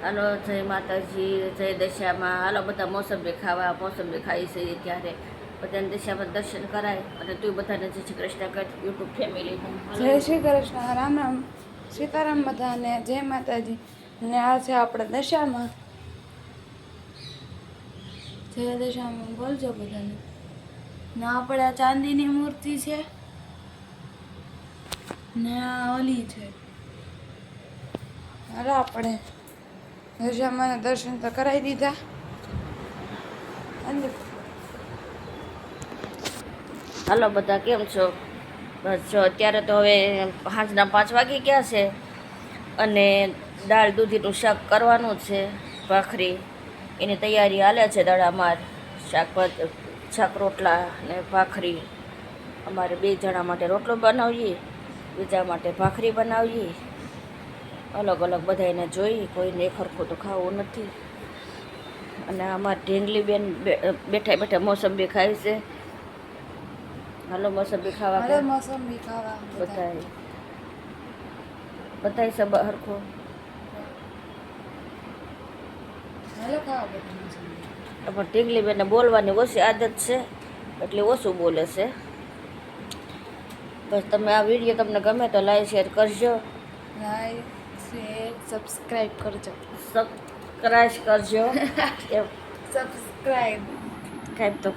હાલો જય માતાજી, જય દશામાં. હાલો બધા મોસંબી ખાવા, મોસંબી ખાઈ છે ત્યારે બધાને દશામાં દર્શન કરાય અને તું બધાને જય શ્રી કૃષ્ણ કર યુટ્યુબ ફેમિલી. જય શ્રી કૃષ્ણ, રામ રામ, સીતારામ બધાને, જય માતાજી. ને આ છે આપણે દશામાં. જય દશામાં બોલજો બધાને. ને આપણે આ ચાંદીની મૂર્તિ છે ને આ ઓલી છે. હાલો આપણે દશામાના દર્શન તો કરાવી દીધા. હાલો બધા કેમ છો? બસ જો અત્યારે તો હવે સાંજના 5 વાગી ગયા છે અને દાળ દૂધીનું શાક કરવાનું છે. ભાખરી એની તૈયારી હાલે છે. દડામાર શાક રોટલા ને ભાખરી. અમારે 2 જણા માટે રોટલો બનાવીએ, બીજા માટે ભાખરી બનાવીએ. અલગ અલગ બધાને જોઈ, કોઈને એક સરખું તો ખાવું નથી. અને અમારે ઢીંગલી બેન બેઠા બેઠા મોસંબી ખાય છે. હાલો મોસંબી ખાવા. હાલો મોસંબી ખાવા બધાય બધાય સબ હરખો. હાલો ખાવા બધા મોસંબી. પણ ઢીંગલી બેનને બોલવાની ઓછી આદત છે એટલે ઓછું બોલે છે. બસ તમે આ વિડીયો તમને ગમે તો લાઈક શેર કરજો, લાઈક શેર સબસ્ક્રાઈબ કરજો. સબસ્ક્રાઈબ કરજો. સબસ્ક્રાઈબ કાંઈક તો